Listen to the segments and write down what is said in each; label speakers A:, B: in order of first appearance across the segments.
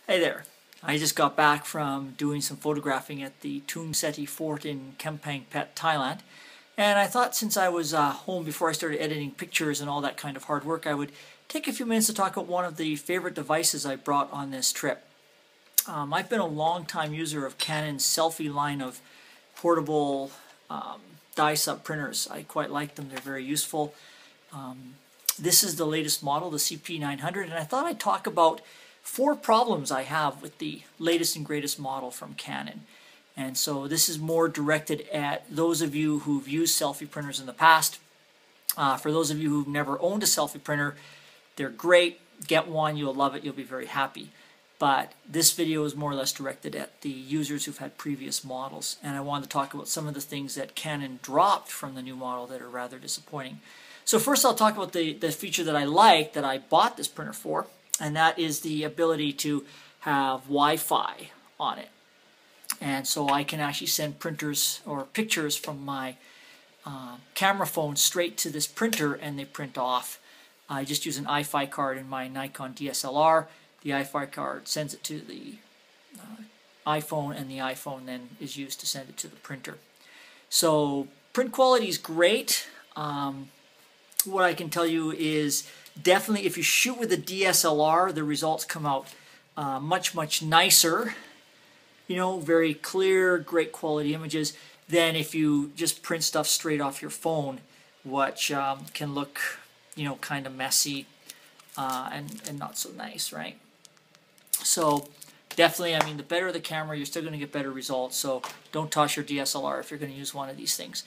A: Hey there. I just got back from doing some photographing at the Tung Seti Fort in Kempang Phet, Thailand. And I thought since I was home before I started editing pictures and all that kind of hard work, I would take a few minutes to talk about one of the favorite devices I brought on this trip. I've been a long-time user of Canon's Selphy line of portable dye sub printers. I quite like them. They're very useful. This is the latest model, the CP900, and I thought I'd talk about 4 problems I have with the latest and greatest model from Canon. And so this is more directed at those of you who've used Selphy printers in the past. For those of you who've never owned a Selphy printer, they're great. Get one, you'll love it, you'll be very happy. But this video is more or less directed at the users who've had previous models. And I wanted to talk about some of the things that Canon dropped from the new model that are rather disappointing. So first I'll talk about the feature that I like, that I bought this printer for. And that is the ability to have Wi-Fi on it. And so I can actually send printers or pictures from my camera phone straight to this printer and they print off. I just use an iFi card in my Nikon DSLR. The iFi card sends it to the iPhone, and the iPhone then is used to send it to the printer. So print quality is great. What I can tell you is definitely if you shoot with a DSLR, the results come out much nicer. You know, very clear, great quality images than if you just print stuff straight off your phone, which can look, you know, kind of messy and not so nice, right? So definitely, I mean, the better the camera, you're still going to get better results. So don't toss your DSLR if you're going to use one of these things.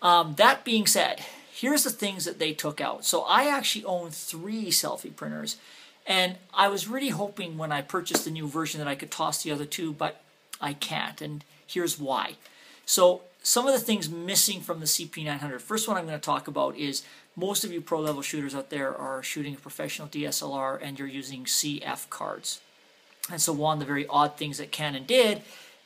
A: That being said, here's the things that they took out. So I actually own 3 Selphy printers, and I was really hoping when I purchased the new version that I could toss the other 2, but I can't, and here's why. So some of the things missing from the CP900. First one I'm going to talk about is most of you pro-level shooters out there are shooting a professional DSLR and you're using CF cards. And so one of the very odd things that Canon did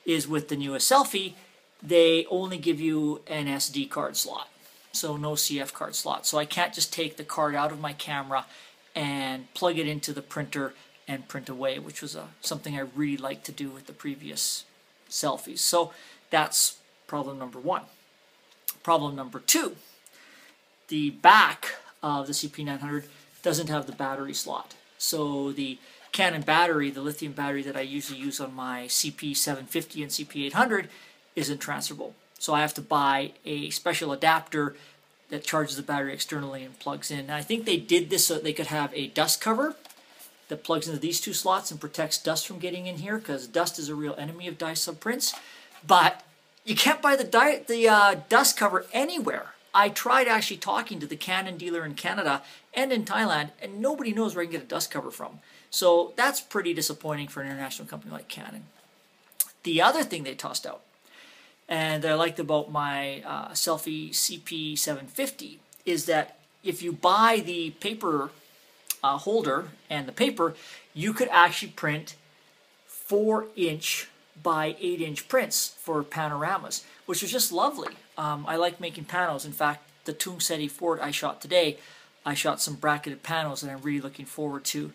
A: is with the newest Selphy, they only give you an SD card slot. So no CF card slot. So I can't just take the card out of my camera and plug it into the printer and print away, which was something I really liked to do with the previous Selfies. So that's problem number 1. Problem number 2, the back of the CP900 doesn't have the battery slot. So the Canon battery, the lithium battery that I usually use on my CP750 and CP800 isn't transferable. So I have to buy a special adapter that charges the battery externally and plugs in. And I think they did this so that they could have a dust cover that plugs into these 2 slots and protects dust from getting in here, because dust is a real enemy of dye sub prints. But you can't buy the dust cover anywhere. I tried actually talking to the Canon dealer in Canada and in Thailand, and nobody knows where I can get a dust cover from. So that's pretty disappointing for an international company like Canon. The other thing they tossed out, and that I liked about my Selphy CP900, is that if you buy the paper holder and the paper, you could actually print 4-inch by 8-inch prints for panoramas, which is just lovely. I like making panos. In fact, the Tung Seti Fort I shot today, I shot some bracketed panos that I'm really looking forward to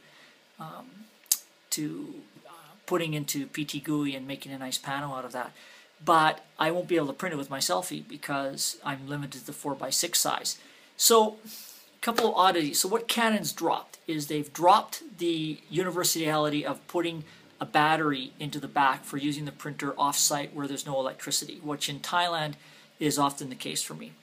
A: putting into PT GUI and making a nice pano out of that. But I won't be able to print it with my Selphy because I'm limited to the 4x6 size. So a couple of oddities. So what Canon's dropped is they've dropped the universality of putting a battery into the back for using the printer off-site where there's no electricity, which in Thailand is often the case for me.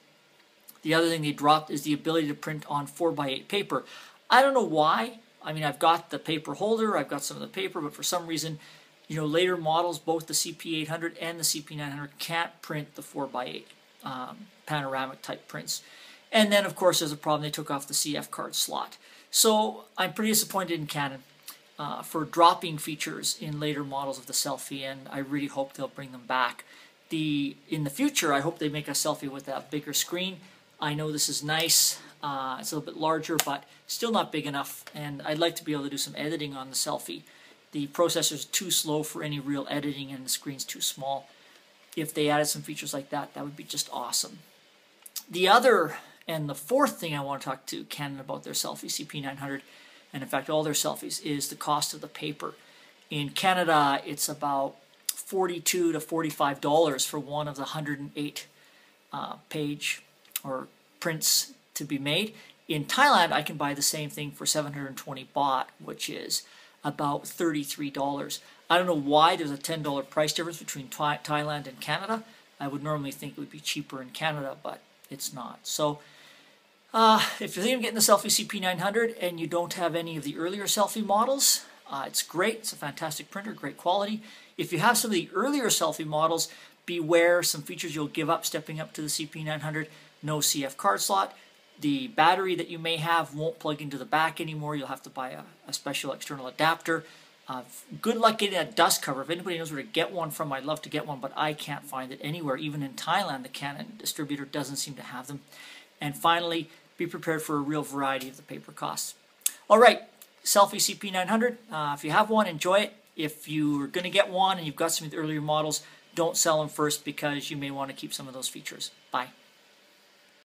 A: The other thing they dropped is the ability to print on 4x8 paper. I don't know why. I mean, I've got the paper holder, I've got some of the paper, but for some reason, you know, later models, both the CP800 and the CP900 can't print the 4x8 panoramic type prints. And then, of course, there's a problem. They took off the CF card slot. So I'm pretty disappointed in Canon for dropping features in later models of the Selphy, and I really hope they'll bring them back. In the future, I hope they make a Selphy with a bigger screen. I know this is nice. It's a little bit larger, but still not big enough, and I'd like to be able to do some editing on the Selphy. The processor's too slow for any real editing, and the screen's too small. If they added some features like that, that would be just awesome. The other and the 4th thing I want to talk to Canon about their Selphy CP900, and in fact all their Selfies, is the cost of the paper. In Canada, it's about $42 to $45 for one of the 108 page or prints to be made. In Thailand, I can buy the same thing for 720 baht, which is about $33. I don't know why there's a $10 price difference between Thailand and Canada. I would normally think it would be cheaper in Canada, but it's not. So if you're thinking of getting the Selphy CP900 and you don't have any of the earlier Selphy models, it's great. It's a fantastic printer, great quality. If you have some of the earlier Selphy models, beware some features you'll give up stepping up to the CP900. No CF card slot. The battery that you may have won't plug into the back anymore. You'll have to buy a special external adapter. Good luck getting a dust cover. If anybody knows where to get one from, I'd love to get one, but I can't find it anywhere. Even in Thailand, the Canon distributor doesn't seem to have them. And finally, be prepared for a real variety of the paper costs. All right, Selphy CP900. If you have one, enjoy it. If you're going to get one and you've got some of the earlier models, don't sell them first because you may want to keep some of those features. Bye.